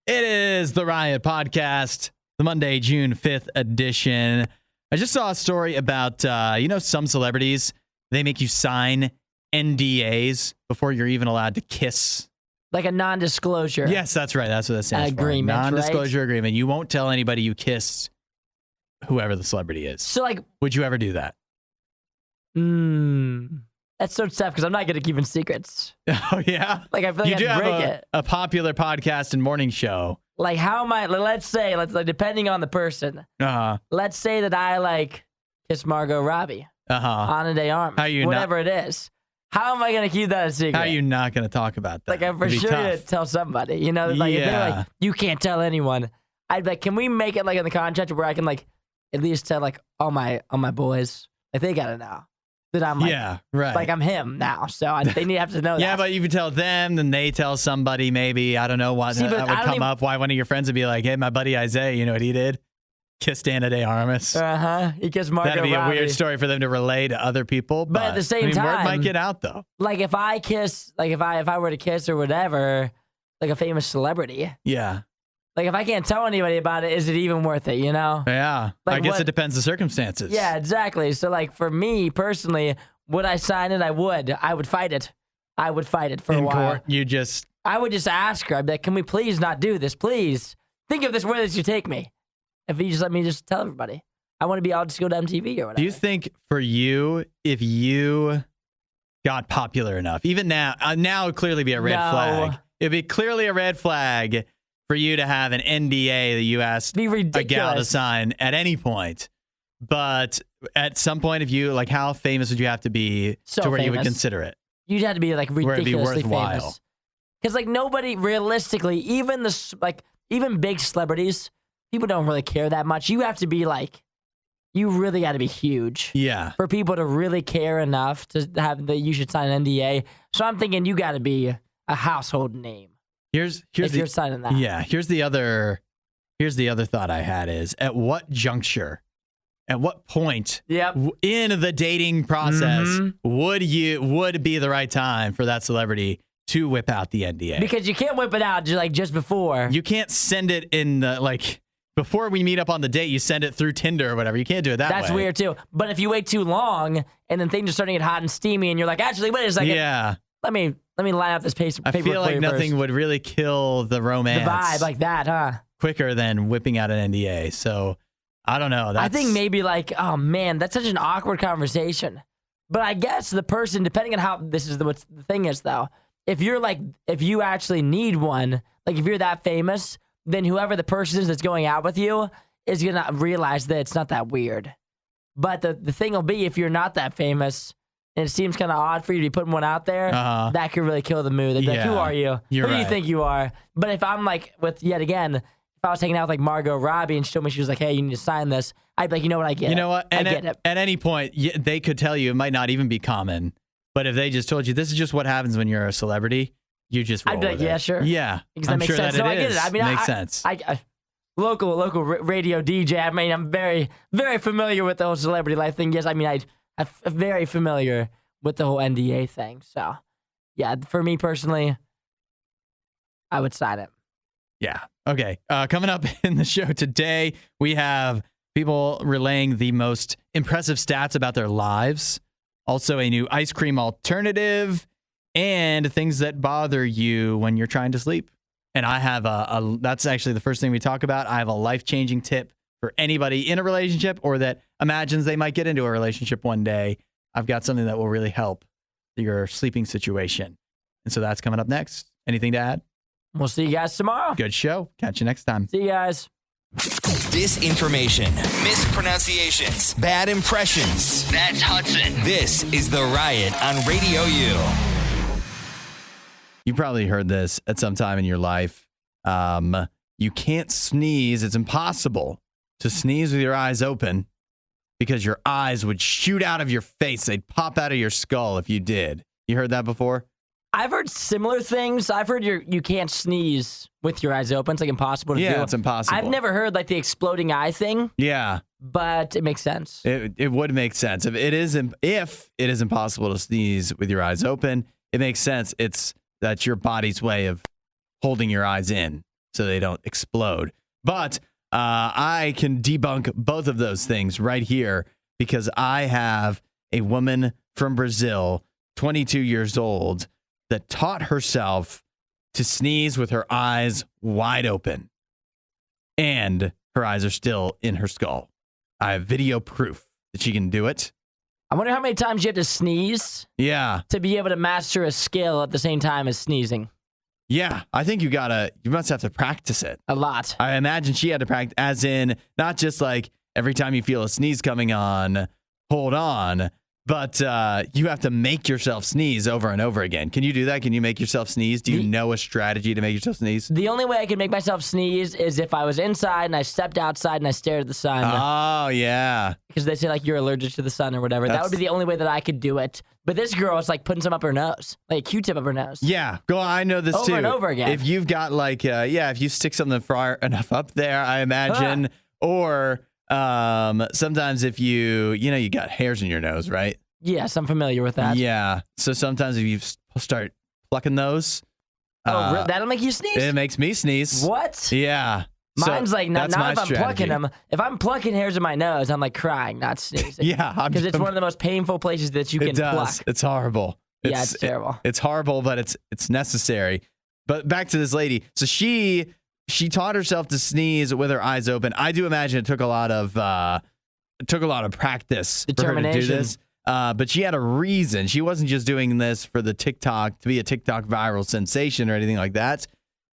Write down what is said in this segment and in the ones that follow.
It is the Riot Podcast, the Monday, June 5th edition. I just saw a story about, some celebrities, they make you sign NDAs before you're even allowed to kiss. Like a non-disclosure. Yes, that's right. That's what that stands for. Agreement, Non-disclosure right? agreement. You won't tell anybody you kissed whoever the celebrity is. So, like... Would you ever do that? That's so tough because I'm not good at keeping secrets. Oh, yeah? Like, I feel like you do I'd break have it. a popular podcast and morning show. Like, how am I... Let's say, depending on the person, let's say that I, kiss Margot Robbie. Ana de Armas. Whatever it is. How am I going to keep that a secret? How are you not going to talk about that? Like, I'm for sure going to tell somebody. You know, if they're like, you can't tell anyone. I'd be like, can we make it, in the contract where I can, at least tell, all my boys? Like, they got to know that I'm, I'm him now. So they need to have to know that. Yeah, but you can tell them, then they tell somebody maybe. I don't know what that would come up. Why one of your friends would be like, hey, my buddy Isaiah, you know what he did? Kissed Ana de Armas. He kissed Margot Robbie. That'd be a weird story for them to relay to other people. But at the same time, word might get out though. Like if I kiss, if I were to kiss or whatever, like a famous celebrity. Yeah. Like if I can't tell anybody about it, is it even worth it? You know? Yeah. I guess it depends the circumstances. Yeah, exactly. So for me personally, would I sign it? I would. I would fight it. I would fight it for a while. Court, I would just ask her. I'd be like, can we please not do this? Please think of this where this you take me. If you just let me just tell everybody, I'll just go to MTV or whatever. Do you think for you, if you got popular enough, even now it would clearly be a red flag. It'd be clearly a red flag for you to have an NDA that you asked a gal to sign at any point. But at some point, if you, how famous would you have to be to where you would consider it? You'd have to be ridiculously famous. Because nobody realistically, even even big celebrities, people don't really care that much. You have to be you really got to be huge. Yeah. For people to really care enough to have that you should sign an NDA. So I'm thinking you got to be a household name. Here's you're signing that. Yeah. Here's the other thought I had is at what juncture, at what point in the dating process would be the right time for that celebrity to whip out the NDA? Because you can't whip it out just before. You can't send it in the before we meet up on the date, you send it through Tinder or whatever. You can't do it that way. That's weird, too. But if you wait too long and then things are starting to get hot and steamy and you're like, actually, wait a second. Yeah. Let me line up this paper. I feel like nothing would really kill the romance. The vibe like that, huh? Quicker than whipping out an NDA. So, I don't know. I think maybe oh, man, that's such an awkward conversation. But I guess the person, depending on how, what the thing is, though. If you actually need one, if you're that famous, then whoever the person is that's going out with you is going to realize that it's not that weird. But the thing will be, if you're not that famous, and it seems kind of odd for you to be putting one out there, that could really kill the mood. They'd be like, who are you? Who do you think you are? But if I'm if I was hanging out with Margot Robbie and she told me, she was like, hey, you need to sign this, I'd be like, you know what, I get it. You know what? I get it. At any point, they could tell you, it might not even be common, but if they just told you, this is just what happens when you're a celebrity, you just roll I'd be like, yeah, sure. Yeah. Because that makes sense. That I get it. I mean, makes sense. Local radio DJ. I mean, I'm very, very familiar with the whole celebrity life thing. Yes, I mean, I'm very familiar with the whole NDA thing. So, yeah, for me personally, I would sign it. Yeah. Okay. Coming up in the show today, we have people relaying the most impressive stats about their lives. Also, a new ice cream alternative. And things that bother you when you're trying to sleep. And I have that's actually the first thing we talk about. I have a life-changing tip for anybody in a relationship or that imagines they might get into a relationship one day. I've got something that will really help your sleeping situation. And so that's coming up next. Anything to add? We'll see you guys tomorrow. Good show. Catch you next time. See you guys. Disinformation, mispronunciations, bad impressions. That's Hudson. This is The Riot on RadioU. You probably heard this at some time in your life. You can't sneeze. It's impossible to sneeze with your eyes open because your eyes would shoot out of your face. They'd pop out of your skull if you did. You heard that before? I've heard similar things. I've heard you can't sneeze with your eyes open. It's impossible to do. Yeah, it's impossible. I've never heard the exploding eye thing. Yeah. But it makes sense. It would make sense. If it is impossible to sneeze with your eyes open, it makes sense. That's your body's way of holding your eyes in so they don't explode. But I can debunk both of those things right here because I have a woman from Brazil, 22 years old, that taught herself to sneeze with her eyes wide open. And her eyes are still in her skull. I have video proof that she can do it. I wonder how many times you have to sneeze Yeah. to be able to master a skill at the same time as sneezing. Yeah. I think you must have to practice it. A lot. I imagine she had to practice, as in not just like every time you feel a sneeze coming on, hold on, but you have to make yourself sneeze over and over again. Can you do that? Can you make yourself sneeze? Do you know a strategy to make yourself sneeze? The only way I can make myself sneeze is if I was inside and I stepped outside and I stared at the sun. Oh, yeah. Because they say like you're allergic to the sun or whatever. That would be the only way that I could do it. But this girl is like putting some up her nose, like a Q-tip up her nose. Yeah, I know this too. Over and over again. If you've got like, if you stick something far enough up there, I imagine, or sometimes if you got hairs in your nose, right? Yes, I'm familiar with that. Yeah. So sometimes if you start plucking those, that'll make you sneeze? it makes me sneeze. What? Yeah. Mine's So like, not that's my if I'm strategy. plucking them. If I'm plucking hairs in my nose, I'm like crying, not sneezing. Yeah. Because it's one of the most painful places that you can It does. pluck. It's horrible. Yeah, it's terrible. It's horrible, but it's necessary. But back to this lady. So she taught herself to sneeze with her eyes open. I do imagine it took a lot of practice for her to do Determination. this. But she had a reason. She wasn't just doing this for the TikTok to be a TikTok viral sensation or anything like that.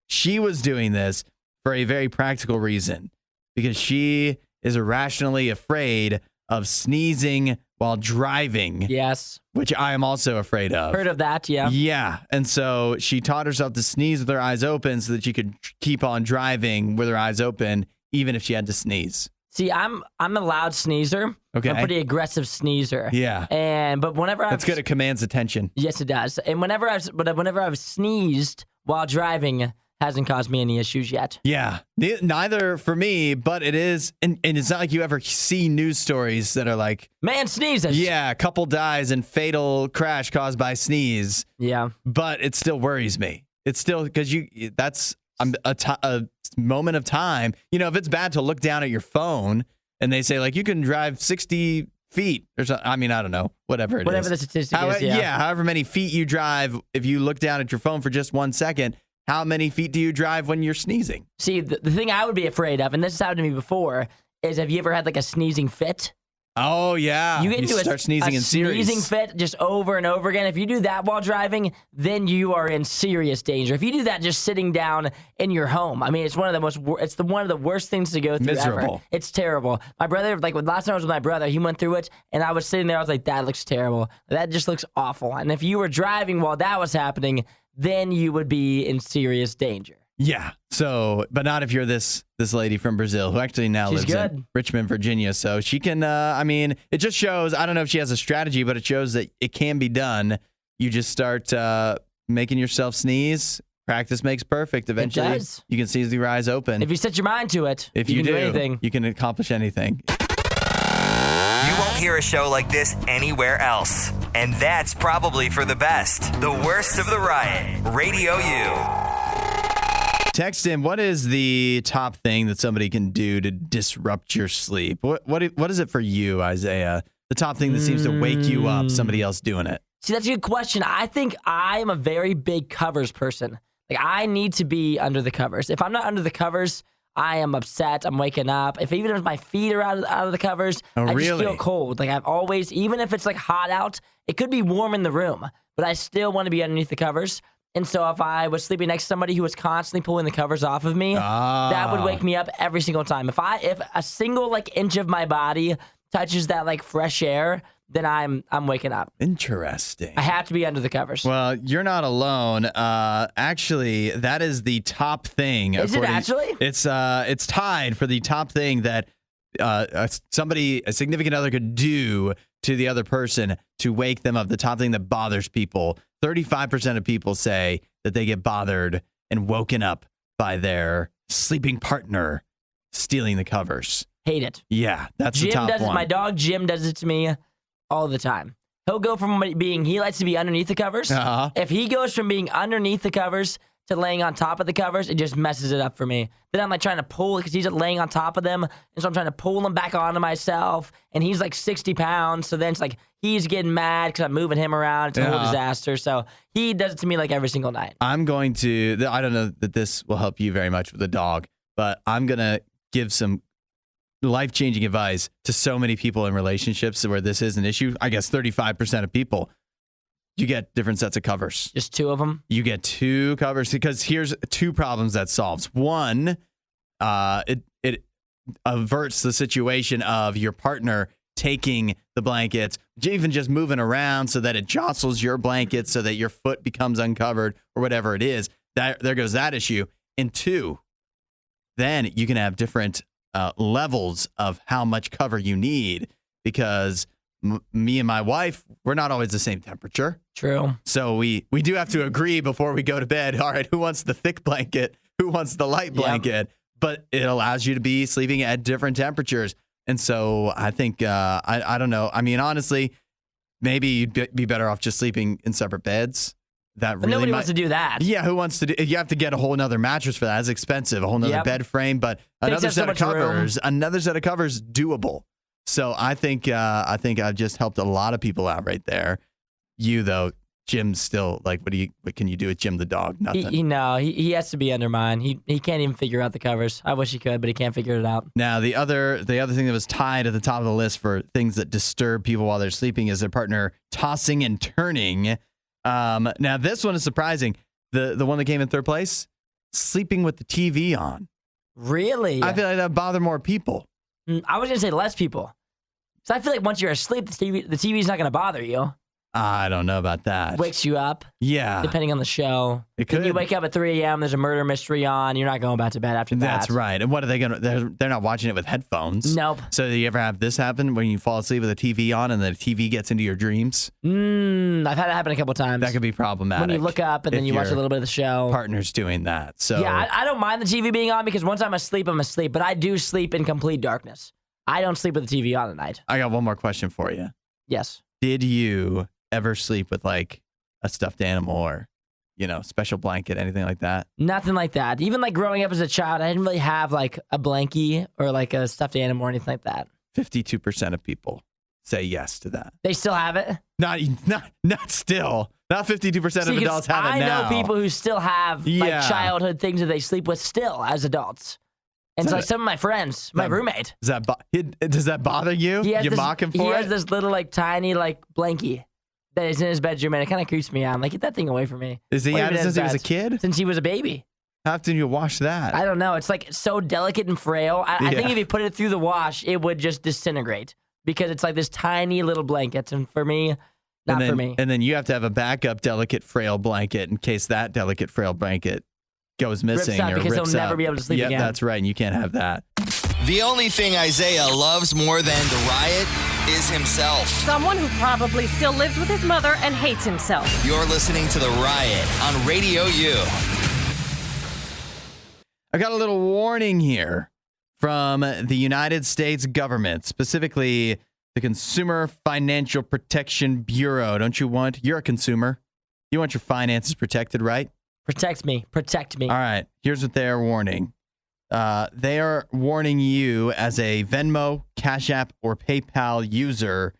She was doing this for a very practical reason because she is irrationally afraid of sneezing while driving. Yes. Which I am also afraid of. Heard of that, yeah. Yeah. And so she taught herself to sneeze with her eyes open so that she could keep on driving with her eyes open, even if she had to sneeze. See, I'm a loud sneezer. Okay. I'm a pretty aggressive sneezer. Yeah. But whenever That's good. It commands attention. Yes, it does. And whenever I've sneezed while driving, hasn't caused me any issues yet. Yeah. Neither for me, but it is. And it's not like you ever see news stories that are like, man sneezes. yeah, a couple dies in fatal crash caused by sneeze. Yeah. But it still worries me. It's still because that's a moment of time. You know, if it's bad to look down at your phone and they say like you can drive 60 feet or something. I mean, I don't know, whatever it is. Whatever the statistic is, yeah. However many feet you drive, if you look down at your phone for just 1 second, how many feet do you drive when you're sneezing? See, the thing I would be afraid of, and this has happened to me before, is have you ever had like a sneezing fit? Oh, yeah. You get into start sneezing in series. sneezing fit just over and over again. If you do that while driving, then you are in serious danger. If you do that just sitting down in your home, I mean, it's one of the worst things to go through Miserable. ever. It's terrible. My brother, like last time I was with my brother, he went through it, and I was sitting there. I was like, that looks terrible. That just looks awful. And if you were driving while that was happening, then you would be in serious danger. Yeah. So, but not if you're this lady from Brazil who actually now She's lives good. in Richmond, Virginia. So she can, I mean, it just shows, I don't know if she has a strategy, but it shows that it can be done. You just start making yourself sneeze. Practice makes perfect. Eventually, does. you can sneeze with your eyes open. If you set your mind to it, If you you can do, do anything. you can accomplish anything. You won't hear a show like this anywhere else. And that's probably for the best. The Worst of the Riot. Radio U. Text in, what is the top thing that somebody can do to disrupt your sleep? What is it for you, Isaiah? The top thing that seems to wake you up, somebody else doing it. See, that's a good question. I think I am a very big covers person. Like, I need to be under the covers. If I'm not under the covers, I am upset. I'm waking up. Even if my feet are out of the covers, I just really? feel cold. Like, I've always, even if it's like hot out, it could be warm in the room, but I still want to be underneath the covers. And so if I was sleeping next to somebody who was constantly pulling the covers off of me, that would wake me up every single time. If a single like inch of my body touches that like fresh air, then I'm waking up. Interesting. I have to be under the covers. Well, you're not alone. Actually, that is the top thing. Is it actually? It's tied for the top thing that a significant other could do to the other person to wake them up. The top thing that bothers people. 35% of people say that they get bothered and woken up by their sleeping partner stealing the covers. Hate it. Yeah, that's the Jim top does one. it. My dog Jim does it to me all the time. He'll go from he likes to be underneath the covers. Uh-huh. If he goes from being underneath the covers to laying on top of the covers, it just messes it up for me. Then I'm like trying to pull because he's just laying on top of them, and so I'm trying to pull him back onto myself, and he's like 60 pounds. So then it's like he's getting mad because I'm moving him around. It's a whole disaster. So he does it to me like every single night. I don't know that this will help you very much with the dog, but I'm going to give some life-changing advice to so many people in relationships where this is an issue. I guess 35% of people, you get different sets of covers. Just 2 of them? You get 2 covers because here's 2 problems that solves. One, it averts the situation of your partner taking the blankets, even just moving around so that it jostles your blanket so that your foot becomes uncovered or whatever it is. There goes that issue. And 2, then you can have different levels of how much cover you need because me and my wife, we're not always the same temperature. True. So we do have to agree before we go to bed. All right, who wants the thick blanket? Who wants the light blanket? Yep. But it allows you to be sleeping at different temperatures. And so I think, I don't know. I mean, honestly, maybe you'd be better off just sleeping in separate beds. But nobody wants to do that. Yeah, who wants to do? You have to get a whole nother mattress for that. It's expensive. A whole nother bed frame, but another set of covers. Another set of covers, doable. So I think I've just helped a lot of people out right there. You though, Jim's still like, what can you do with Jim the dog? Nothing. He has to be under mine. He can't even figure out the covers. I wish he could, but he can't figure it out. Now the other thing that was tied at the top of the list for things that disturb people while they're sleeping is their partner tossing and turning. Now this one is surprising. The one that came in third place, sleeping with the TV on. Really? I feel like that would bother more people. I was gonna say less people. So I feel like once you're asleep, the TV's not gonna bother you. I don't know about that. Wakes you up. Yeah. Depending on the show. It could. When you wake up at 3 a.m., there's a murder mystery on. You're not going back to bed after that. That's right. And what are they going to... They're not watching it with headphones. Nope. So do you ever have this happen when you fall asleep with a TV on and the TV gets into your dreams? I've had that happen a couple times. That could be problematic. When you look up and then you watch a little bit of the show. Partner's doing that. So yeah, I don't mind the TV being on because once I'm asleep, I'm asleep. But I do sleep in complete darkness. I don't sleep with the TV on at night. I got one more question for you. Yes. Did you ever sleep with like a stuffed animal or, special blanket, anything like that? Nothing like that. Even like growing up as a child, I didn't really have like a blankie or like a stuffed animal or anything like that. 52% of people say yes to that. They still have it? Not still. Not 52% of adults have it now. I know people who still have like childhood things that they sleep with still as adults. And so like some of my friends, my roommate. Does that bother you? You mock him for it? He has this little like tiny like blankie that is in his bedroom, and it kind of creeps me out. I'm like, get that thing away from me. Is he had it since he was a kid? Since he was a baby. How often do you wash that? I don't know. It's like so delicate and frail. I think if you put it through the wash, it would just disintegrate because it's like this tiny little blanket. And for me, not for me. And then you have to have a backup delicate, frail blanket in case that delicate, frail blanket goes missing or rips out. Because he'll never be able to sleep again. Yeah, that's right. And you can't have that. The only thing Isaiah loves more than the riot is himself. Someone who probably still lives with his mother and hates himself. You're listening to The Riot on RadioU. I got a little warning here from the United States government, specifically the Consumer Financial Protection Bureau. You're a consumer. You want your finances protected, right? Protect me. Protect me. All right. Here's what they're warning. They are warning you as a Venmo, Cash App, or PayPal user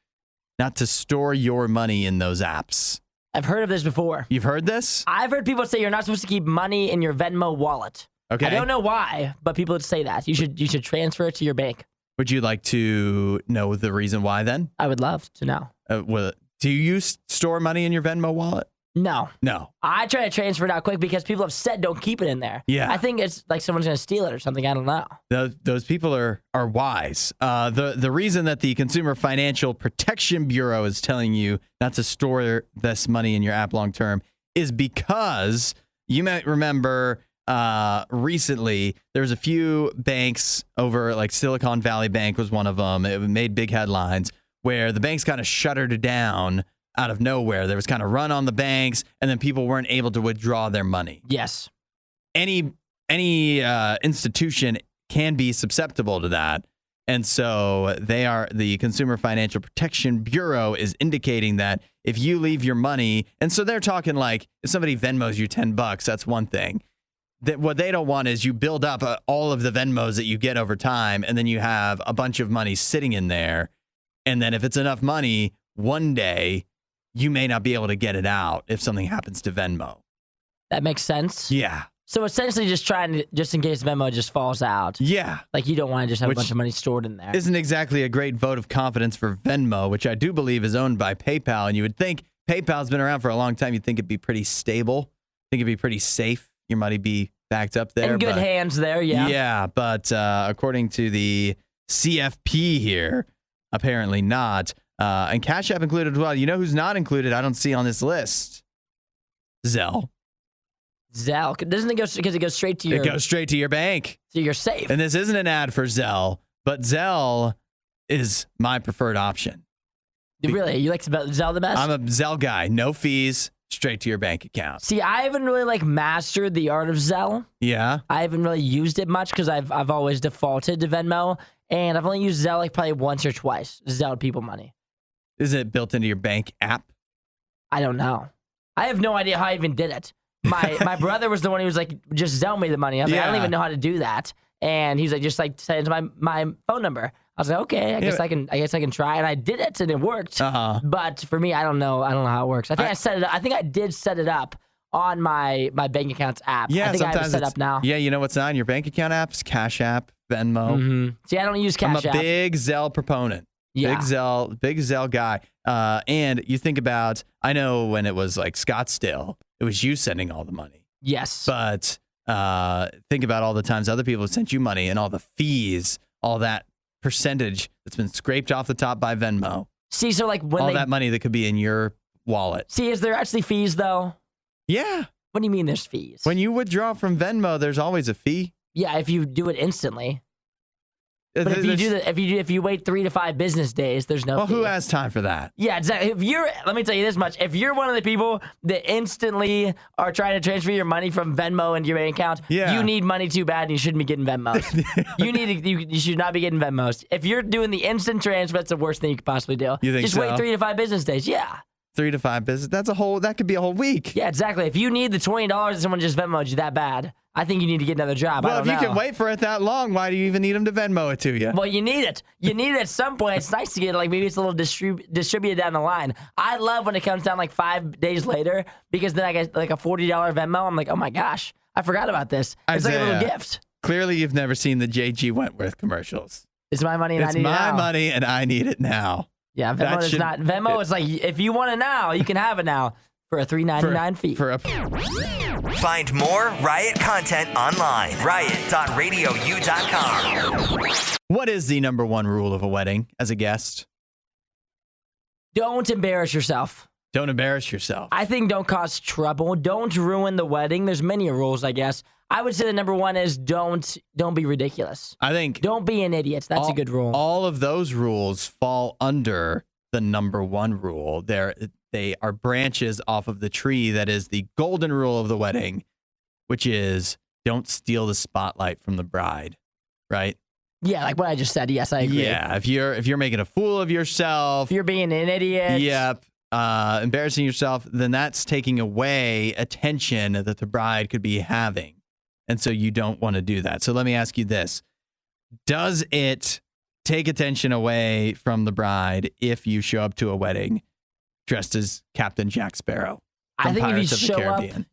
not to store your money in those apps. I've heard of this before. You've heard this? I've heard people say you're not supposed to keep money in your Venmo wallet. Okay. I don't know why, but people would say that. You should transfer it to your bank. Would you like to know the reason why then? I would love to know. Do you store money in your Venmo wallet? No. I try to transfer it out quick because people have said don't keep it in there. Yeah. I think it's like someone's going to steal it or something. I don't know. Those people are wise. The reason that the Consumer Financial Protection Bureau is telling you not to store this money in your app long term is because you might remember recently there was a few banks over like Silicon Valley Bank was one of them. It made big headlines where the banks kind of shuttered down out of nowhere. There was kind of run on the banks, and then people weren't able to withdraw their money. Yes. Any institution can be susceptible to that. And so the Consumer Financial Protection Bureau is indicating that if you leave your money, and so they're talking like if somebody Venmos you $10, that's one thing. That what they don't want is you build up all of the Venmos that you get over time, and then you have a bunch of money sitting in there. And then if it's enough money, one day you may not be able to get it out if something happens to Venmo. That makes sense. Yeah. So essentially just trying to, just in case Venmo just falls out. Yeah. Like you don't want to just have Which a bunch of money stored in there. Isn't exactly a great vote of confidence for Venmo, which I do believe is owned by PayPal. And you would think PayPal's been around for a long time. You'd think it'd be pretty stable. Think it'd be pretty safe. Your money be backed up there. In good hands there, yeah. Yeah, but according to the CFP here, apparently not. And Cash App included as well. You know who's not included? I don't see on this list. Zelle. Zelle. Doesn't it go, because it goes straight to your... It goes straight to your bank. So you're safe. And this isn't an ad for Zelle, but Zelle is my preferred option. Really? You like Zelle the best? I'm a Zelle guy. No fees, straight to your bank account. See, I haven't really mastered the art of Zelle. Yeah? I haven't really used it much because I've always defaulted to Venmo, and I've only used Zelle probably once or twice. Zelle people money. Is it built into your bank app? I don't know. I have no idea how I even did it. My brother was the one who was like, just Zelle me the money. I was like, I don't even know how to do that. And he's like, just send it to my phone number. I was like, okay, I guess I can try. And I did it and it worked. Uh-huh. But for me, I don't know how it works. I think I set it up. I think I did set it up on my bank account's app. Yeah, I think I have it set up now. Yeah, you know what's on your bank account apps? Cash App, Venmo. Mm-hmm. See, I don't use Cash App. I'm a big Zelle proponent. Yeah. Big Zelle guy. And you think about, I know when it was like Scottsdale, it was you sending all the money. Yes. But think about all the times other people have sent you money and all the fees, all that percentage that's been scraped off the top by Venmo. See, so like when all that money that could be in your wallet. See, is there actually fees though? Yeah. What do you mean there's fees? When you withdraw from Venmo, there's always a fee. Yeah, if you do it instantly. But if you wait 3 to 5 business days, there's no fee. Who has time for that? Yeah, exactly. Let me tell you this much: if you're one of the people that instantly are trying to transfer your money from Venmo into your bank account, you need money too bad, and you shouldn't be getting Venmos. You should not be getting Venmos. If you're doing the instant transfer, that's the worst thing you could possibly do. You think Just so? wait 3 to 5 business days. Yeah. 3 to 5 business. That could be a whole week. Yeah, exactly. If you need the $20 and someone just Venmoed you that bad, I think you need to get another job. Well, if you can wait for it that long, why do you even need them to Venmo it to you? Well, you need it. You need it at some point. It's nice to get it. Like maybe it's a little distributed down the line. I love when it comes down like 5 days later because then I get like a $40 Venmo. I'm like, oh my gosh, I forgot about this. It's like a little gift. Clearly, you've never seen the J.G. Wentworth commercials. It's my money and I need it now. It's my money and I need it now. Yeah, Venmo is not. Venmo is like, if you want it now, you can have it now for a $3.99 fee. Find more Riot content online. Riot.radiou.com. What is the number one rule of a wedding as a guest? Don't embarrass yourself. Don't embarrass yourself. I think don't cause trouble. Don't ruin the wedding. There's many rules, I guess. I would say the number one is don't be ridiculous. I think don't be an idiot. That's a good rule. All of those rules fall under the number one rule. They are branches off of the tree that is the golden rule of the wedding, which is don't steal the spotlight from the bride, right? Yeah, like what I just said. Yes, I agree. Yeah, if you're making a fool of yourself, if you're being an idiot. Yep. Embarrassing yourself, then that's taking away attention that the bride could be having. And so you don't want to do that. So let me ask you this. Does it take attention away from the bride if you show up to a wedding dressed as Captain Jack Sparrow from Pirates of the Caribbean?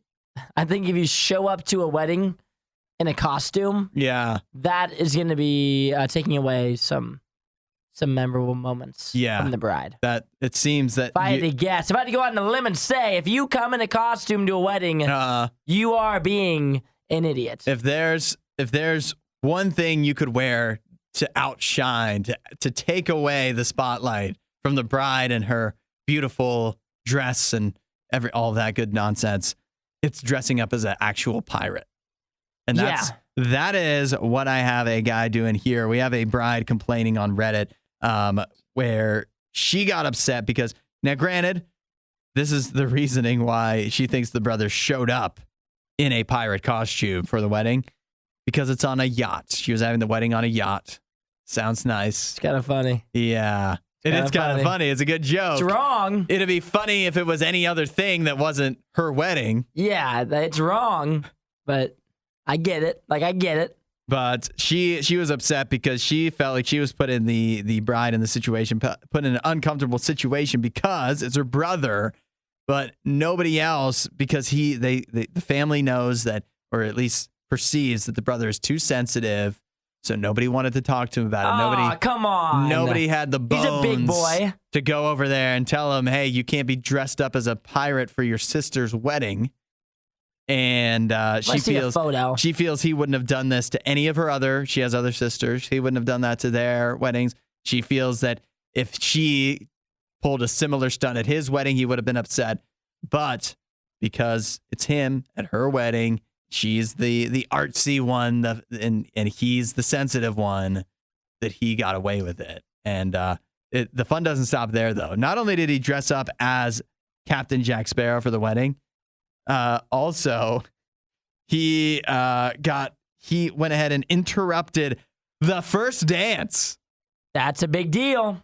I think if you show up to a wedding in a costume, that is going to be taking away some memorable moments from the bride. That it seems that if I had to guess, if I had to go out on a limb and say, if you come in a costume to a wedding, you are being an idiot. If there's one thing you could wear to outshine, to take away the spotlight from the bride and her beautiful dress and all that good nonsense, it's dressing up as an actual pirate. And that is what I have a guy doing here. We have a bride complaining on Reddit where she got upset because, now granted, this is the reasoning why she thinks the brother showed up in a pirate costume for the wedding, because it's on a yacht. She was having the wedding on a yacht. Sounds nice. It's kind of funny. Yeah. It is kind of funny. It's a good joke. It's wrong. It'd be funny if it was any other thing that wasn't her wedding. Yeah, it's wrong, but I get it. Like, I get it. But she was upset because she felt like she was put in the bride in the situation, put in an uncomfortable situation because it's her brother, but nobody else, because the family knows that, or at least perceives that the brother is too sensitive. So nobody wanted to talk to him about it. Come on. Nobody had the bones He's a big boy to go over there and tell him, hey, you can't be dressed up as a pirate for your sister's wedding. And she feels he wouldn't have done this to any of she has other sisters. He wouldn't have done that to their weddings. She feels that if she pulled a similar stunt at his wedding, he would have been upset. But because it's him at her wedding, she's the artsy one, and he's the sensitive one, that he got away with it. And the fun doesn't stop there, though. Not only did he dress up as Captain Jack Sparrow for the wedding, also he went ahead and interrupted the first dance. That's a big deal.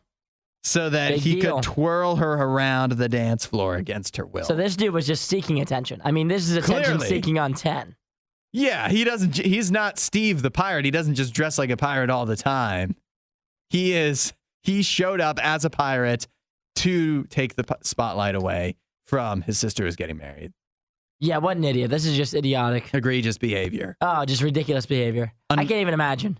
So that he could twirl her around the dance floor against her will. So this dude was just seeking attention. I mean, this is attention seeking on 10. Yeah, he's not Steve the pirate. He doesn't just dress like a pirate all the time. He showed up as a pirate to take the spotlight away from his sister who's getting married. Yeah, what an idiot. This is just idiotic. Egregious behavior. Oh, just ridiculous behavior. I can't even imagine.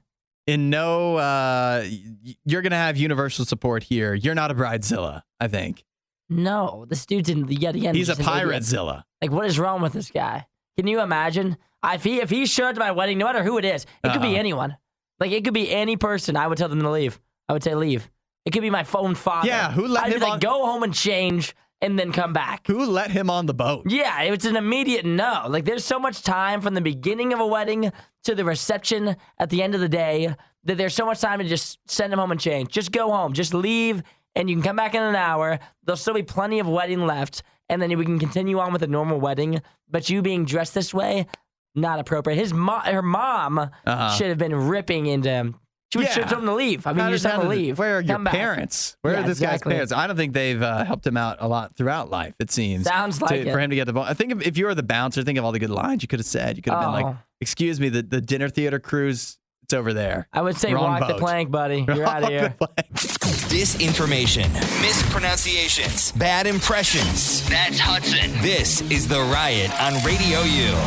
You're going to have universal support here. You're not a bridezilla, I think. No, this dude's yet again. He's a piratzilla. Like, what is wrong with this guy? Can you imagine? If he showed up to my wedding, no matter who it is, it could be anyone. Like, it could be any person. I would tell them to leave. I would say leave. It could be my phone father. Yeah, who let him on? Go home and change and then come back. Who let him on the boat? Yeah, it was an immediate no. Like, there's so much time from the beginning of a wedding to the reception at the end of the day that there's so much time to just send him home and change. Just go home. Just leave, and you can come back in an hour. There'll still be plenty of wedding left, and then we can continue on with a normal wedding. But you being dressed this way, not appropriate. Her mom should have been ripping into him. She should have told him to leave. I mean, you just have to leave. Where are your parents? Where are this guy's parents? I don't think they've helped him out a lot throughout life, it seems. Sounds like it. For him to get the ball. I think if you were the bouncer, think of all the good lines you could have said. You could have been like, excuse me, the dinner theater cruise, it's over there. I would say walk the plank, buddy. You're out of here. Disinformation, mispronunciations, bad impressions. That's Hudson. This is The Riot on Radio U.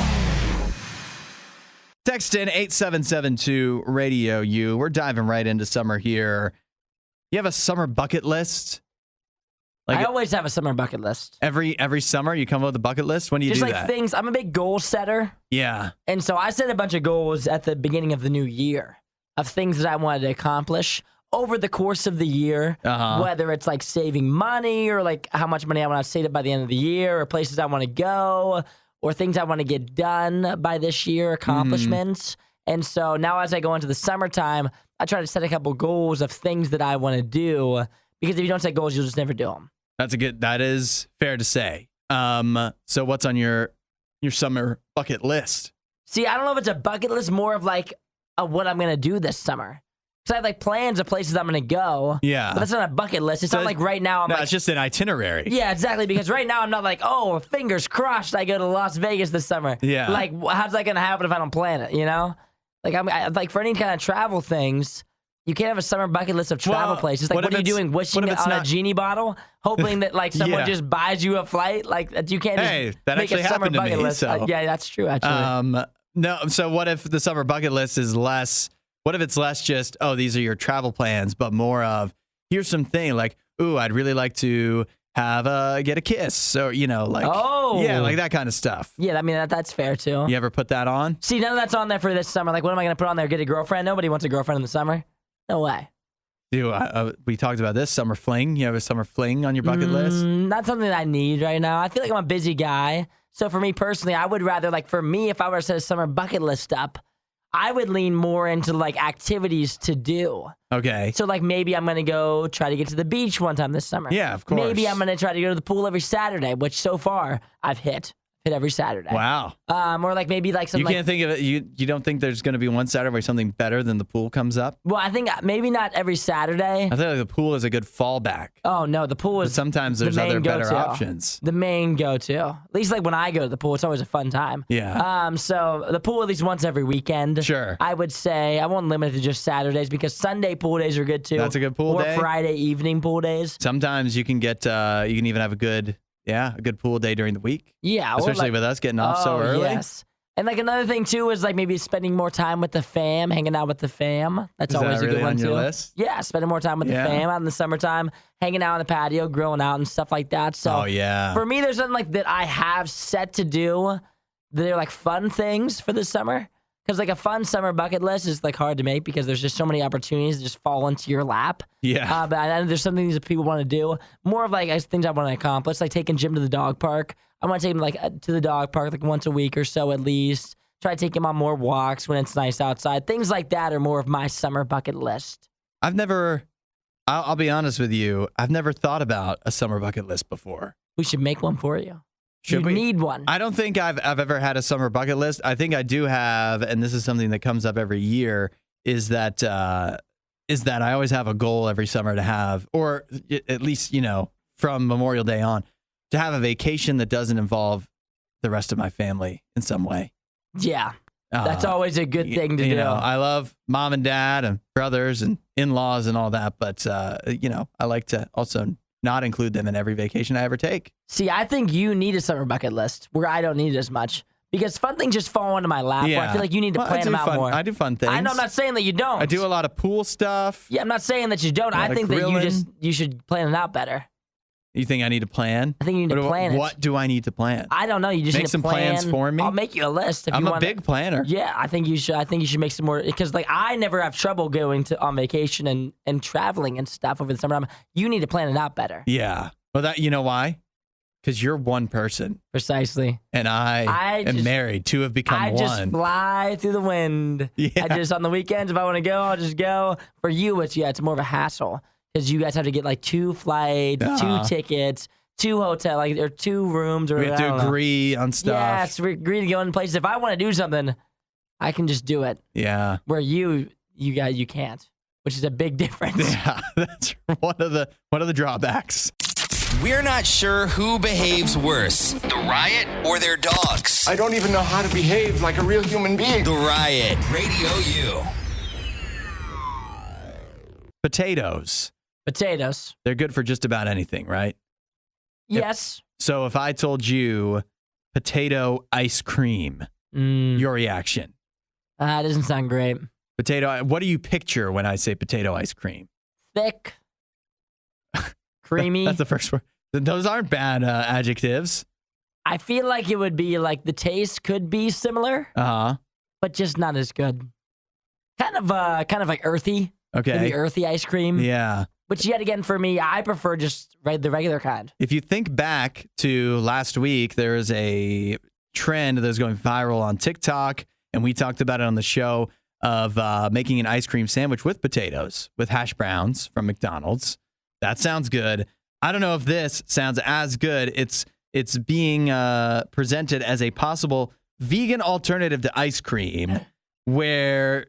Text in 8772 Radio U. We're diving right into summer here. You have a summer bucket list? I always have a summer bucket list. Every summer you come up with a bucket list? When do you do that? Just like things. I'm a big goal setter. Yeah. And so I set a bunch of goals at the beginning of the new year of things that I wanted to accomplish over the course of the year, whether it's like saving money or like how much money I want to save by the end of the year or places I want to go, or things I want to get done by this year, accomplishments. And so now as I go into the summertime, I try to set a couple goals of things that I want to do, because if you don't set goals, you'll just never do them. That is fair to say. So what's on your summer bucket list? See, I don't know if it's a bucket list, more of like what I'm going to do this summer. Because I have like plans of places I'm going to go. Yeah. But that's not a bucket list. It's not like right now it's just an itinerary. Yeah, exactly. Because right now I'm not like, oh, fingers crossed I go to Las Vegas this summer. Yeah. Like, how's that going to happen if I don't plan it, you know? Like, like for any kind of travel things, you can't have a summer bucket list of travel places. Like, what are you doing? Wishing it on a genie bottle? Hoping that like someone just buys you a flight? Like, you can't just make a summer bucket list. So. Yeah, that's true, actually. No, so what if the summer bucket list is less... What if it's less just, oh, these are your travel plans, but more of, here's something like, ooh, I'd really like to get a kiss. So, you know, like, yeah, like that kind of stuff. Yeah, I mean, that's fair too. You ever put that on? See, none of that's on there for this summer. Like, what am I going to put on there? Get a girlfriend? Nobody wants a girlfriend in the summer. No way. Dude, we talked about this, summer fling. You have a summer fling on your bucket list? Not something that I need right now. I feel like I'm a busy guy. So for me personally, I would rather, like, for me, if I were to set a summer bucket list up, I would lean more into like activities to do. Okay. So like maybe I'm going to go try to get to the beach one time this summer. Yeah, of course. Maybe I'm going to try to go to the pool every Saturday, which so far I've hit. hit every Saturday. Wow. Or like maybe like something. You can't think of it. You don't think there's going to be one Saturday where something better than the pool comes up? Well, I think maybe not every Saturday. I think like the pool is a good fallback. Oh no, the pool is. But sometimes there's other better options. The main go-to. At least like when I go to the pool, it's always a fun time. Yeah. So the pool at least once every weekend. Sure. I would say I won't limit it to just Saturdays because Sunday pool days are good too. That's a good pool day. Or Friday evening pool days. Sometimes you can get. You can even have a good pool day during the week. Yeah. Especially with us getting off so early. Yes. And like another thing too is like maybe spending more time with the fam, hanging out with the fam. That's always a good one on too. Your list? Yeah, spending more time with the fam out in the summertime, hanging out on the patio, grilling out and stuff like that. So for me, there's something like that I have set to do. They're like fun things for the summer. Because like a fun summer bucket list is like hard to make because there's just so many opportunities to just fall into your lap. Yeah. But I know there's some things that people want to do. More of like things I want to accomplish, like taking Jim to the dog park. I want to take him like to the dog park like once a week or so at least. Try to take him on more walks when it's nice outside. Things like that are more of my summer bucket list. I'll be honest with you. I've never thought about a summer bucket list before. We should make one for you. Should we? Need one. I don't think I've ever had a summer bucket list. I think I do have, and this is something that comes up every year, is that I always have a goal every summer to have, or at least, from Memorial Day on, to have a vacation that doesn't involve the rest of my family in some way. Yeah. That's always a good thing to do. I love mom and dad and brothers and in-laws and all that, but, I like to also not include them in every vacation I ever take. See, I think you need a summer bucket list where I don't need it as much because fun things just fall into my lap. Yeah. Where I feel like you need to plan them out more. I do fun things. I know, I'm not saying that you don't. I do a lot of pool stuff. Yeah, I'm not saying that you don't. I think that you should plan it out better. You think I need to plan? I think you need to plan it. What do I need to plan? I don't know. You just make need to some plans for me. I'll make you a list. If I'm you a want big planner. Yeah, I think you should. I think you should make some more because, like, I never have trouble going on vacation and traveling and stuff over the summer. You need to plan it out better. Yeah. Well, you know why? Because you're one person. Precisely. And I am married. Two have become one. I just fly through the wind. Yeah. I just on the weekends, if I want to go, I'll just go. For you, it's more of a hassle because you guys have to get like 2 flights, 2 tickets. 2 hotel, like or 2 rooms, or we have to agree on stuff. Yes, we agree to go in places. If I want to do something, I can just do it. Yeah. Where you can't, which is a big difference. Yeah, that's one of the drawbacks. We're not sure who behaves worse, the Riot or their dogs. I don't even know how to behave like a real human being. The Riot, Radio U. Potatoes. They're good for just about anything, right? Yes. So if I told you potato ice cream, your reaction? That doesn't sound great. Potato. What do you picture when I say potato ice cream? Thick. Creamy. That's the first word. Those aren't bad adjectives. I feel like it would be like the taste could be similar. But just not as good. Kind of like earthy. Okay. Maybe earthy ice cream. Yeah. Which yet again for me, I prefer just the regular kind. If you think back to last week, there was a trend that was going viral on TikTok, and we talked about it on the show of making an ice cream sandwich with potatoes, with hash browns from McDonald's. That sounds good. I don't know if this sounds as good. It's being presented as a possible vegan alternative to ice cream, where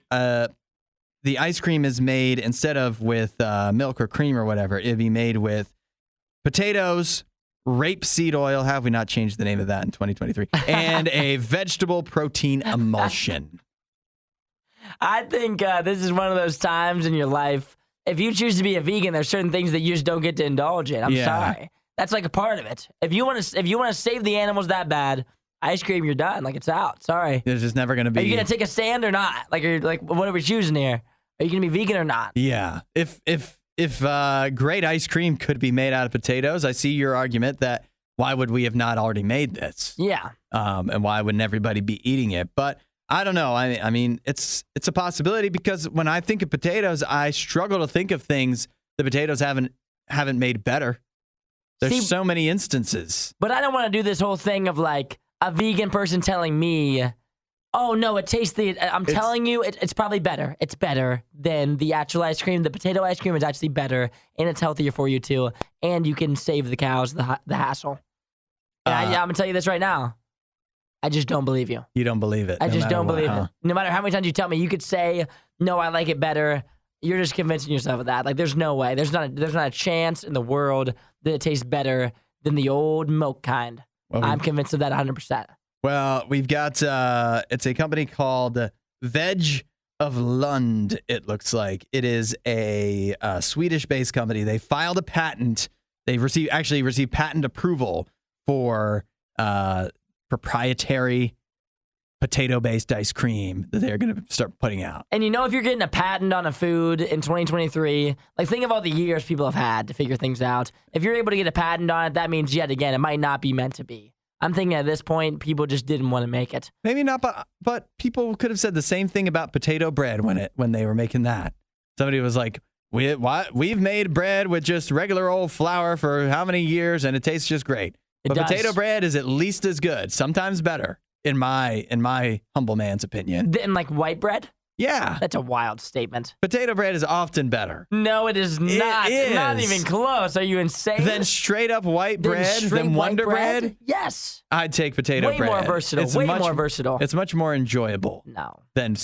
the ice cream is made instead of with milk or cream or whatever. It'd be made with potatoes, rapeseed oil. How have we not changed the name of that in 2023? And a vegetable protein emulsion. I think this is one of those times in your life. If you choose to be a vegan, there's certain things that you just don't get to indulge in. I'm sorry. That's like a part of it. If you want to save the animals that bad, ice cream, you're done. Like, it's out. Sorry. There's just never going to be. Are you going to take a stand or not? Like, what are we choosing here? Are you going to be vegan or not? Yeah. If great ice cream could be made out of potatoes, I see your argument that why would we have not already made this? Yeah. And why wouldn't everybody be eating it? But I don't know. I mean, it's a possibility because when I think of potatoes, I struggle to think of things the potatoes haven't made better. There's so many instances. But I don't want to do this whole thing of like a vegan person telling me, oh, no, it tastes I'm telling you, it's probably better. It's better than the actual ice cream. The potato ice cream is actually better, and it's healthier for you, too. And you can save the cows the hassle. And I'm going to tell you this right now. I just don't believe you. You don't believe it. I no just matter don't what, believe huh? it. No matter how many times you tell me, you could say, no, I like it better. You're just convincing yourself of that. Like, there's no way. There's not a chance in the world that it tastes better than the old milk kind. Well, I'm convinced of that 100%. Well, we've got, it's a company called Veg of Lund, it looks like. It is a Swedish-based company. They filed a patent. They actually received patent approval for proprietary potato-based ice cream that they're going to start putting out. And if you're getting a patent on a food in 2023, like think of all the years people have had to figure things out. If you're able to get a patent on it, that means yet again, it might not be meant to be. I'm thinking at this point, people just didn't want to make it. Maybe not, but people could have said the same thing about potato bread when they were making that. Somebody was like, we've made bread with just regular old flour for how many years, and it tastes just great. But potato bread is at least as good, sometimes better, in my humble man's opinion. Than like white bread? Yeah. That's a wild statement. Potato bread is often better. No, it is not. It is. Not even close. Are you insane? Than straight up white bread, than Wonder Bread? Yes. I'd take potato bread. Way more versatile. More versatile. It's much more enjoyable. No. Than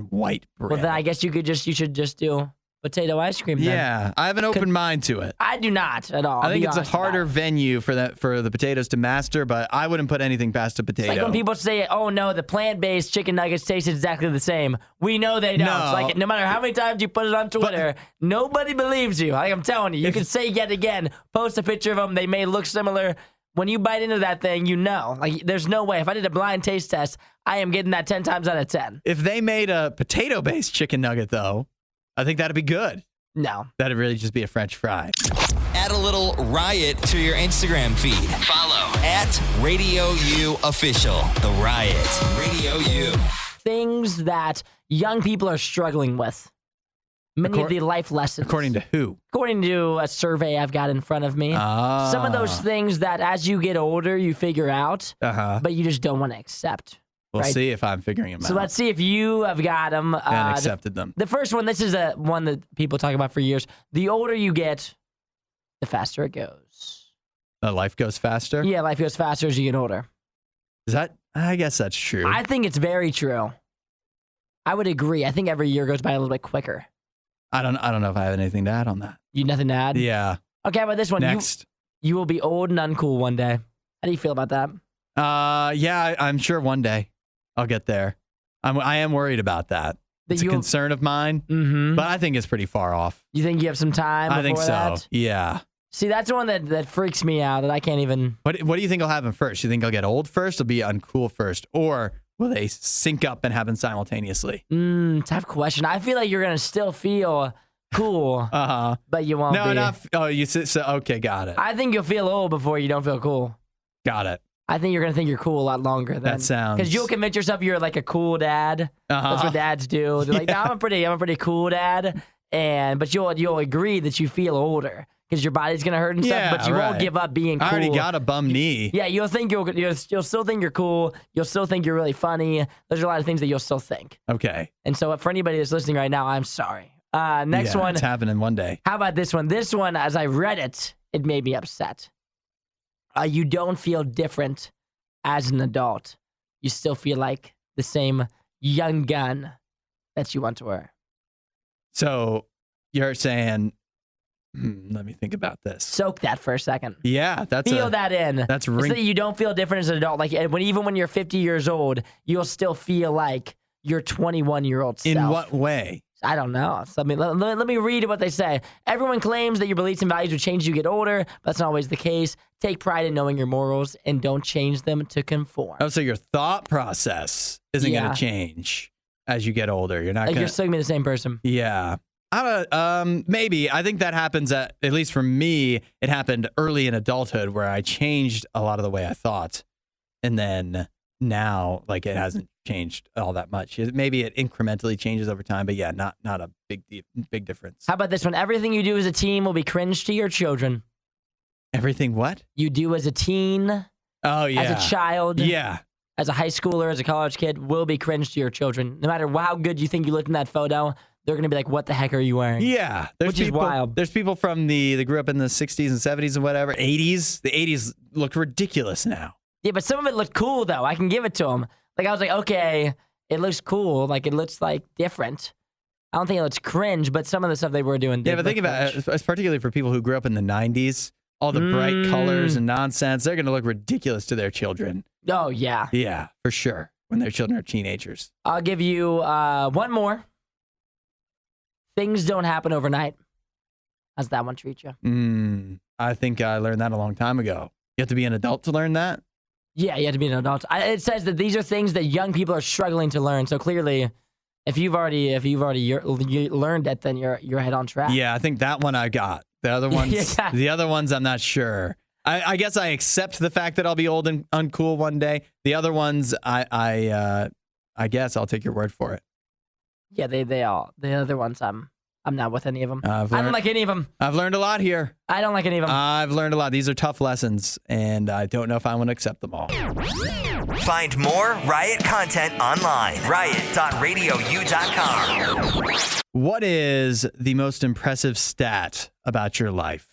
white bread. Well, then I guess you should just do potato ice cream then. Yeah, I have an open mind to it. I do not at all. I think it's a harder venue for the potatoes to master, but I wouldn't put anything past a potato. It's like when people say, "Oh no, the plant-based chicken nuggets taste exactly the same." We know they don't. No. Like no matter how many times you put it on Twitter, nobody believes you. Like I'm telling you, you can say yet again, post a picture of them. They may look similar. When you bite into that thing, like there's no way. If I did a blind taste test, I am getting that 10 times out of 10. If they made a potato-based chicken nugget, though, I think that'd be good. No. That'd really just be a French fry. Add a little riot to your Instagram feed. Follow @RadioU Official. The Riot. Radio U. Things that young people are struggling with. Many of the life lessons. According to who? According to a survey I've got in front of me. Some of those things that as you get older, you figure out, but you just don't want to accept. We'll right? see if I'm figuring them out. So let's see if you have got them. And accepted them. The first one, this is one that people talk about for years. The older you get, the faster it goes. Life goes faster? Yeah, life goes faster as you get older. Is that? I guess that's true. I think it's very true. I would agree. I think every year goes by a little bit quicker. I don't know if I have anything to add on that. You nothing to add? Yeah. Okay, how about this one? Next. You will be old and uncool one day. How do you feel about that? Yeah, I'm sure one day I'll get there. I am worried about that. It's a concern of mine, but I think it's pretty far off. You think you have some time before I think so. that? Yeah. See, that's the one that freaks me out that I can't even... What do you think will happen first? You think I'll get old first or be uncool first? Or will they sync up and happen simultaneously? Tough question. I feel like you're going to still feel cool, but you won't be. Okay, got it. I think you'll feel old before you don't feel cool. Got it. I think you're going to think you're cool a lot longer. That sounds... Because you'll convince yourself you're like a cool dad. That's what dads do. They're like, no, I'm a pretty cool dad. But you'll agree that you feel older because your body's going to hurt and stuff, but you won't give up being cool. I already got a bum knee. Yeah, you'll still think you're cool. You'll still think you're really funny. There's a lot of things that you'll still think. Okay. And so for anybody that's listening right now, I'm sorry. Next one. It's happening one day. How about this one? This one, as I read it, it made me upset. You don't feel different as an adult. You still feel like the same young gun that you want to wear. So you're saying, let me think about this. Soak that for a second. Yeah, feel that in. That's so that you don't feel different as an adult. Like even when you're 50 years old, you'll still feel like your 21-year-old self. In what way? I don't know. So, let me read what they say. Everyone claims that your beliefs and values will change as you get older. But that's not always the case. Take pride in knowing your morals and don't change them to conform. Oh, so your thought process isn't going to change as you get older. You're not. You're still gonna be the same person. Yeah. Maybe. I think that happens at least for me. It happened early in adulthood where I changed a lot of the way I thought, and then now like it hasn't changed all that much. Maybe it incrementally changes over time, but yeah, not a big difference. How about this one? Everything you do as a teen will be cringe to your children. Everything what? You do as a teen. Oh yeah. As a child. Yeah. As a high schooler, as a college kid, will be cringe to your children. No matter how good you think you look in that photo, they're going to be like, what the heck are you wearing? Yeah. Which is wild. There's people from they grew up in the 60s and 70s and whatever, 80s. The 80s look ridiculous now. Yeah, but some of it looked cool, though. I can give it to him. Like, I was like, okay, it looks cool. Like, it looks, like, different. I don't think it looks cringe, but some of the stuff they were doing did. Yeah, but think about it, particularly for people who grew up in the 90s, all the bright colors and nonsense, they're going to look ridiculous to their children. Oh, yeah. Yeah, for sure, when their children are teenagers. I'll give you one more. Things don't happen overnight. How's that one treat you? I think I learned that a long time ago. You have to be an adult to learn that? Yeah, you have to be an adult. It says that these are things that young people are struggling to learn. So clearly, if you've already learned it, then you're head on track. Yeah, I think that one I got. The other ones, the other ones, I'm not sure. I guess I accept the fact that I'll be old and uncool one day. The other ones, I guess I'll take your word for it. Yeah, they all. The other ones, I'm not with any of them. I don't like any of them. I've learned a lot here. I don't like any of them. I've learned a lot. These are tough lessons, and I don't know if I want to accept them all. Find more Riot content online. riot.radiou.com. What is the most impressive stat about your life?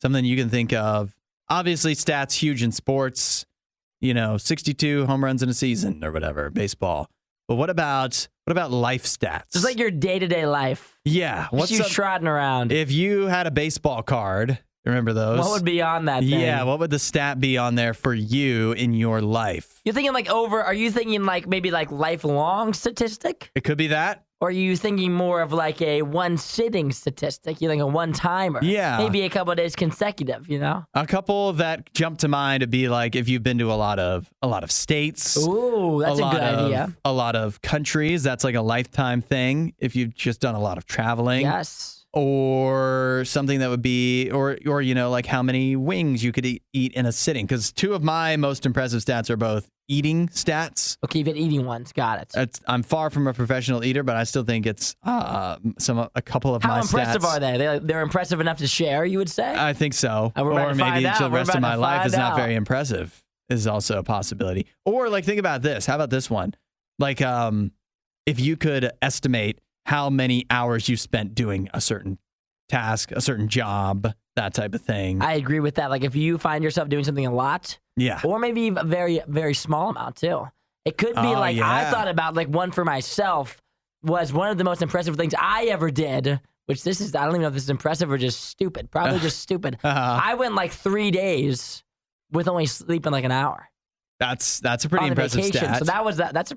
Something you can think of. Obviously, stats huge in sports. 62 home runs in a season or whatever, baseball. But what about life stats? Just like your day-to-day life. Yeah. What's you trotting around? If you had a baseball card, remember those? What would be on that thing? Yeah, what would the stat be on there for you in your life? You're thinking are you thinking maybe lifelong statistic? It could be that. Or are you thinking more of like a one-sitting statistic? You think a one-timer? Yeah. Maybe a couple of days consecutive, A couple that jump to mind would be like if you've been to a lot of states. Ooh, that's a good idea. A lot of countries. That's like a lifetime thing if you've just done a lot of traveling. Yes. Or something that would be, or like how many wings you could eat in a sitting. Because two of my most impressive stats are both eating stats. Okay, you've been eating ones. Got it. I'm far from a professional eater, but I still think it's a couple of my stats. How impressive are they? They're impressive enough to share, you would say? I think so. Or maybe the rest of my life is not very impressive is also a possibility. Or think about this. How about this one? If you could estimate how many hours you spent doing a certain task, a certain job, that type of thing. I agree with that. If you find yourself doing something a lot, yeah, or maybe a very, very small amount too. It could be I thought about one for myself was one of the most impressive things I ever did, which I don't even know if this is impressive or just stupid. Probably just stupid. I went 3 days with only sleeping an hour. That's a pretty impressive stat. So that was that.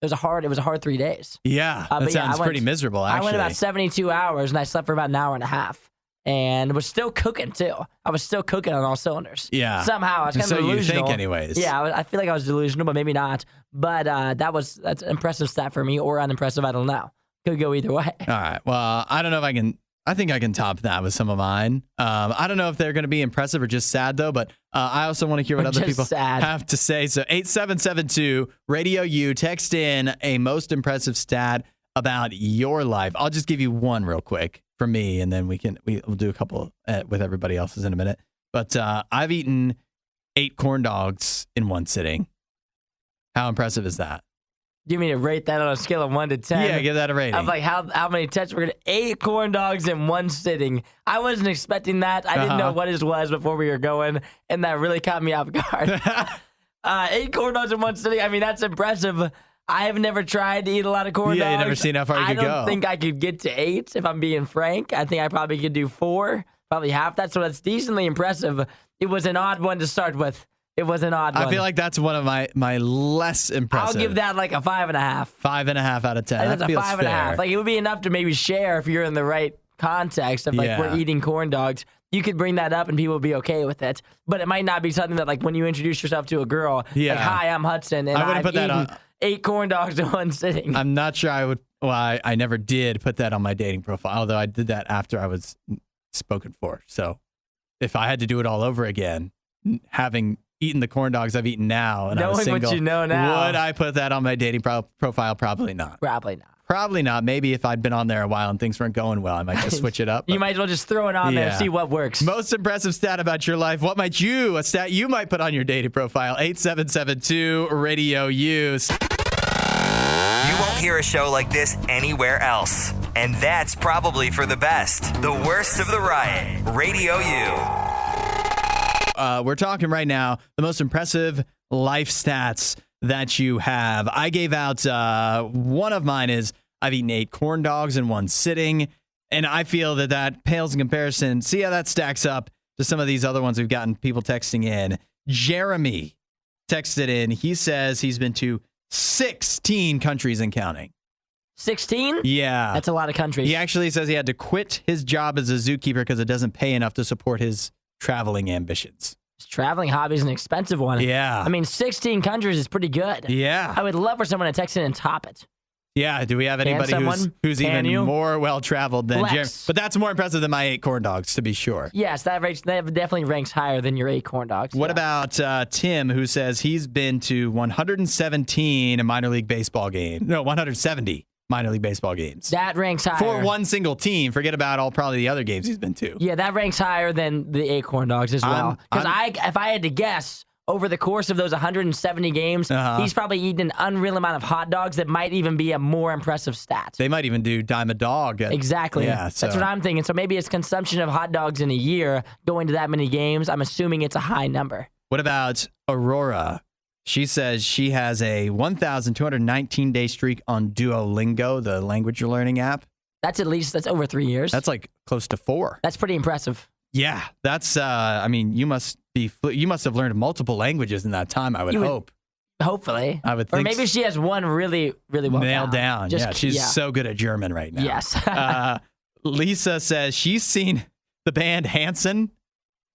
It was a hard 3 days. Yeah, that sounds pretty miserable, actually. I went about 72 hours, and I slept for about an hour and a half. And was still cooking, too. I was still cooking on all cylinders. Yeah. Somehow. I was kind of delusional. So you think, anyways. Yeah, I feel like I was delusional, but maybe not. But that's an impressive stat for me, or unimpressive, I don't know. Could go either way. All right. Well, I don't know if I can... I think I can top that with some of mine. I don't know if they're going to be impressive or just sad, though, but I also want to hear what other people have to say. So 8772 RadioU, text in a most impressive stat about your life. I'll just give you one real quick from me, and then we'll do a couple with everybody else's in a minute. But I've eaten 8 corn dogs in one sitting. How impressive is that? You mean to rate that on a scale of 1 to 10? Yeah, give that a rating. Of how many tests we're going to 8 corn dogs in one sitting. I wasn't expecting that. I didn't know what it was before we were going, and that really caught me off guard. 8 corn dogs in one sitting. I mean, that's impressive. I have never tried to eat a lot of corn dogs. Yeah, you've never seen how far you could go. I don't think I could get to 8, if I'm being frank. I think I probably could do 4, probably half that. So that's decently impressive. It was an odd one to start with. It was an odd one. I feel like that's one of my less impressive. I'll give that a 5.5. 5.5 out of 10. That's a 5.5. It would be enough to maybe share if you're in the right context of we're eating corn dogs. You could bring that up and people would be okay with it. But it might not be something that when you introduce yourself to a girl, hi, I'm Hudson, and I've eaten 8 corn dogs in one sitting. I'm not sure I would. Well, I never did put that on my dating profile, although I did that after I was spoken for. So if I had to do it all over again, having eaten the corn dogs I've eaten now, and I was single, what you know now, would I put that on my dating profile? Probably not. Probably not. Maybe if I'd been on there a while and things weren't going well, I might just switch it up. You might as well just throw it on there and see what works. Most impressive stat about your life. A stat you might put on your dating profile? 8772 RadioU. You won't hear a show like this anywhere else. And that's probably for the best. The Worst of the Riot. RadioU. we're talking right now the most impressive life stats that you have. I gave out one of mine is I've eaten 8 corn dogs in one sitting, and I feel that pales in comparison. See how that stacks up to some of these other ones we've gotten people texting in. Jeremy texted in. He says he's been to 16 countries and counting. 16? Yeah. That's a lot of countries. He actually says he had to quit his job as a zookeeper because it doesn't pay enough to support his traveling ambitions. His traveling hobby is an expensive one. Yeah. I mean, 16 countries is pretty good. Yeah. I would love for someone to text in and top it. Yeah. Do we have anybody who's even more well-traveled than Jeremy? But that's more impressive than my 8 corn dogs, to be sure. Yes, that definitely ranks higher than your 8 corn dogs. What about Tim, who says he's been to 117 minor league baseball games? No, 170 minor league baseball games. That ranks higher. For one single team. Forget about probably the other games he's been to. Yeah, that ranks higher than the 8 corn dogs as well. Because if I had to guess, over the course of those 170 games, he's probably eaten an unreal amount of hot dogs that might even be a more impressive stat. They might even do dime a dog. Exactly. Yeah, That's what I'm thinking. So maybe his consumption of hot dogs in a year going to that many games, I'm assuming it's a high number. What about Aurora? She says she has a 1,219-day streak on Duolingo, the language you're learning app. That's over 3 years. That's like close to 4. That's pretty impressive. Yeah, that's. I mean, you must have learned multiple languages in that time. I would hope. Hopefully, I would think. Or maybe she has one really, really well nailed down. She's so good at German right now. Yes. Lisa says she's seen the band Hanson.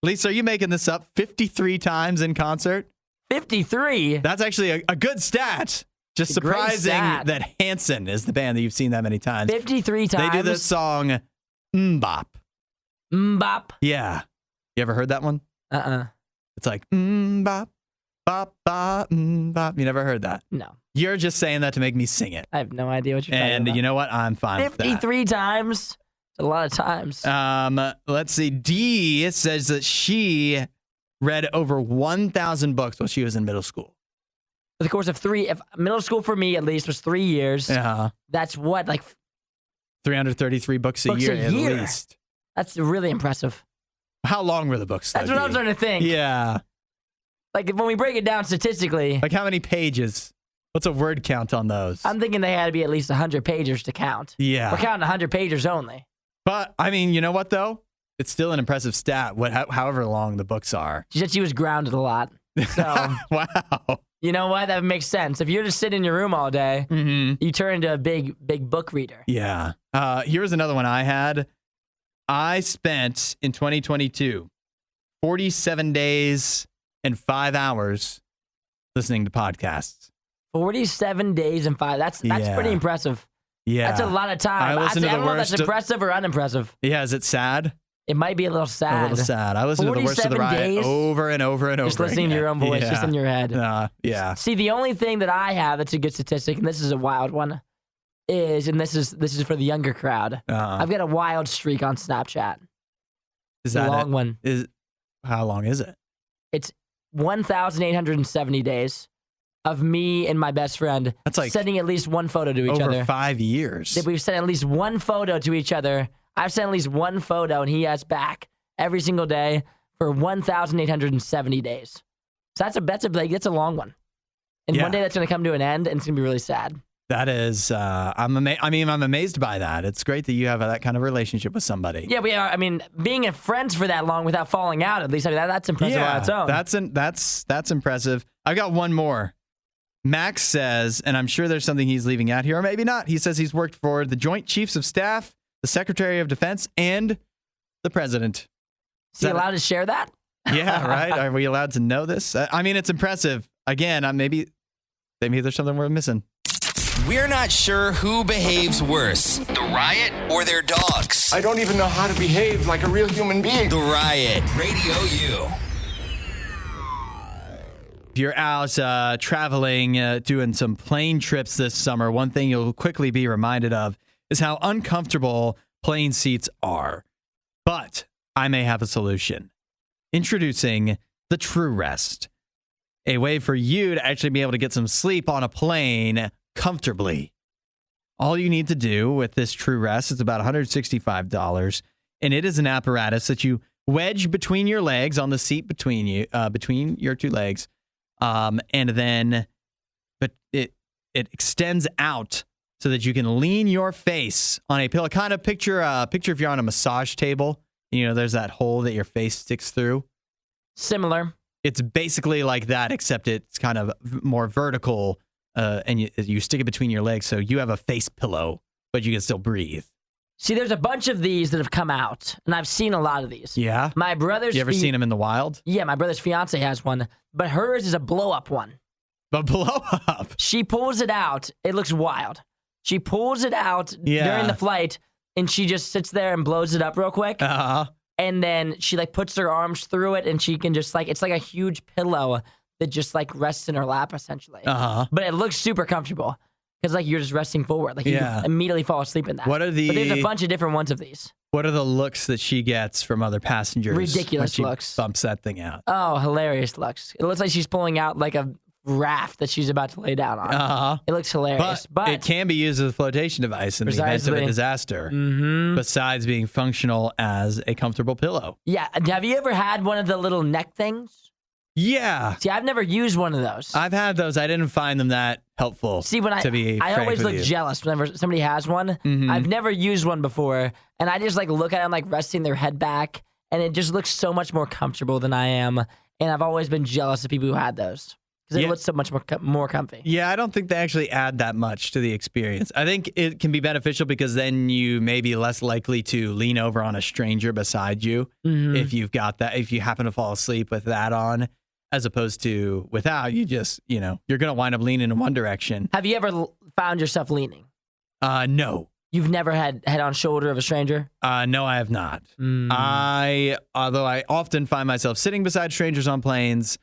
Lisa, are you making this up? 53 times in concert. 53. That's actually a good stat. Just surprising that Hanson is the band that you've seen that many times. 53 times. They do this song, Mbop. Mbop. Yeah. You ever heard that one? It's like, bop, bop, bop, bop. You never heard that? No. You're just saying that to make me sing it. I have no idea what you're talking about. And you know what? I'm fine with that. 53 times. It's a lot of times. Let's see. Dee says that she read over 1,000 books while she was in middle school. For the course of middle school for me at least was 3 years. That's what, like 333 books a year at least. That's really impressive. How long were the books? That's what I'm starting to think. Yeah. Like when we break it down statistically. Like how many pages? What's a word count on those? I'm thinking they had to be at least 100 pagers to count. Yeah. We're counting 100 pagers only. But, I mean, you know what, though? It's still an impressive stat, however long the books are. She said she was grounded a lot. So, wow. You know what? That makes sense. If you're just sitting in your room all day, you turn into a big book reader. Yeah. Here's another one I had. I spent, in 2022, 47 days and 5 hours listening to podcasts. 47 days and 5. That's pretty impressive. Yeah. That's a lot of time. I don't know if that's impressive or unimpressive. Yeah, is it sad? It might be a little sad. A little sad. I listened to the Worst of the Riot over and over and over. Just listening to your own voice, just in your head. Yeah. See, the only thing that I have that's a good statistic, and this is a wild one, is, and this is for the younger crowd. I've got a wild streak on Snapchat. Is that a long one? How long is it? It's 1,870 days of me and my best friend sending at least one photo to each other. Over 5 years. That we've sent at least one photo to each other. I've sent at least one photo, and he has back every single day for 1,870 days. So that's a long one. And one day that's going to come to an end, and it's going to be really sad. That is, I'm amazed by that. It's great that you have that kind of relationship with somebody. Yeah, we are. I mean, being friends for that long without falling out, at least, that's impressive on its own. That's impressive. I got one more. Max says, and I'm sure there's something he's leaving out here, or maybe not. He says he's worked for the Joint Chiefs of Staff, the Secretary of Defense, and the President. Is he allowed to share that? Yeah, right? Are we allowed to know this? I mean, it's impressive. Again, maybe there's something we're missing. We're not sure who behaves worse, the Riot or their dogs. I don't even know how to behave like a real human being. The Riot, RadioU. If you're out traveling, doing some plane trips this summer, one thing you'll quickly be reminded of is how uncomfortable plane seats are. But I may have a solution. Introducing the True Rest, a way for you to actually be able to get some sleep on a plane comfortably. All you need to do with this True Rest is about $165, and it is an apparatus that you wedge between your legs on the seat between your two legs, and then, but it extends out so that you can lean your face on a pillow. Kind of picture if you're on a massage table. There's that hole that your face sticks through. Similar. It's basically like that, except it's kind of more vertical, and you stick it between your legs, so you have a face pillow, but you can still breathe. See, there's a bunch of these that have come out, and I've seen a lot of these. Yeah? My brother's... You ever seen them in the wild? Yeah, my brother's fiance has one, but hers is a blow-up one. But blow up? She pulls it out. It looks wild. She pulls it out during the flight, and she just sits there and blows it up real quick. Uh-huh. And then she puts her arms through it, and she can just it's like a huge pillow that just rests in her lap essentially. Uh-huh. But it looks super comfortable because you're just resting forward. You can immediately fall asleep in that. But there's a bunch of different ones of these. What are the looks that she gets from other passengers? Ridiculous when she looks. Bumps that thing out. Oh, hilarious looks. It looks like she's pulling out a raft that she's about to lay down on. Uh-huh. It looks hilarious. But it can be used as a flotation device in the event of a disaster, besides being functional as a comfortable pillow. Yeah. Have you ever had one of the little neck things? Yeah. See, I've never used one of those. I've had those. I didn't find them that helpful. See, when I always look jealous whenever somebody has one. Mm-hmm. I've never used one before, and I just look at them resting their head back, and it just looks so much more comfortable than I am. And I've always been jealous of people who had those because it looks so much more comfy. Yeah, I don't think they actually add that much to the experience. I think it can be beneficial because then you may be less likely to lean over on a stranger beside you if you've got that. If you happen to fall asleep with that on. As opposed to without, you just, you're going to wind up leaning in one direction. Have you ever found yourself leaning? No. You've never had head on shoulder of a stranger? No, I have not. Although I often find myself sitting beside strangers on planes,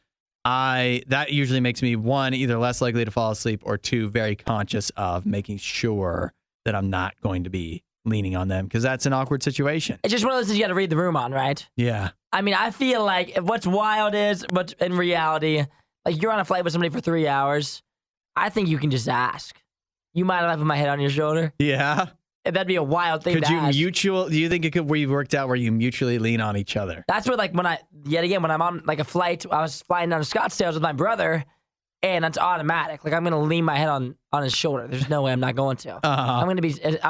that usually makes me, one, either less likely to fall asleep, or two, very conscious of making sure that I'm not going to be leaning on them because that's an awkward situation. It's just one of those things you got to read the room on, right? Yeah. I mean, I feel like what's wild is, but in reality, you're on a flight with somebody for 3 hours. I think you can just ask. You mind if I put my head on your shoulder? Yeah. That'd be a wild thing to ask. Do you think it could be worked out where you mutually lean on each other? That's where, when I'm on a flight, I was flying down to Scottsdale with my brother, and it's automatic. I'm going to lean my head on his shoulder. There's no way I'm not going to. I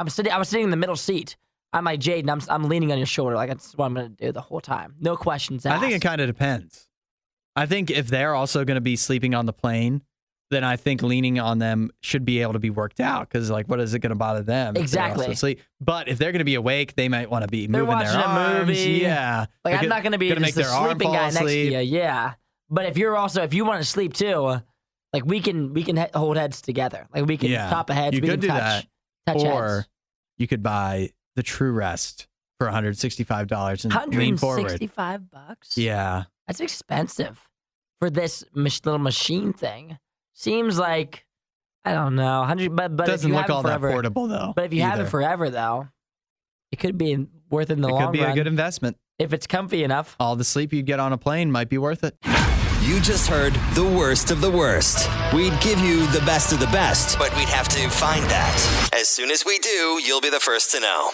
was sitting in the middle seat. I'm like, Jaden, I'm leaning on your shoulder. That's what I'm going to do the whole time. No questions asked. I think it kind of depends. I think if they're also going to be sleeping on the plane, then I think leaning on them should be able to be worked out because, what is it going to bother them? Exactly. But if they're going to be awake, they might want to be moving their arms. They're watching a movie. Yeah. I'm not going to be just the sleeping guy next to you. Yeah. But if you want to sleep too, we can hold heads together. We can top of heads. You could do that. Touch or heads. You could buy the True Rest for $165 and lean forward. $165? Yeah. That's expensive for this little machine thing. Seems like, I don't know, 100. But it doesn't look all that portable though. But if you have it forever though, it could be worth it in the long run. It could be a good investment if it's comfy enough. All the sleep you'd get on a plane might be worth it. You just heard the worst of the worst. We'd give you the best of the best, but we'd have to find that. As soon as we do, you'll be the first to know.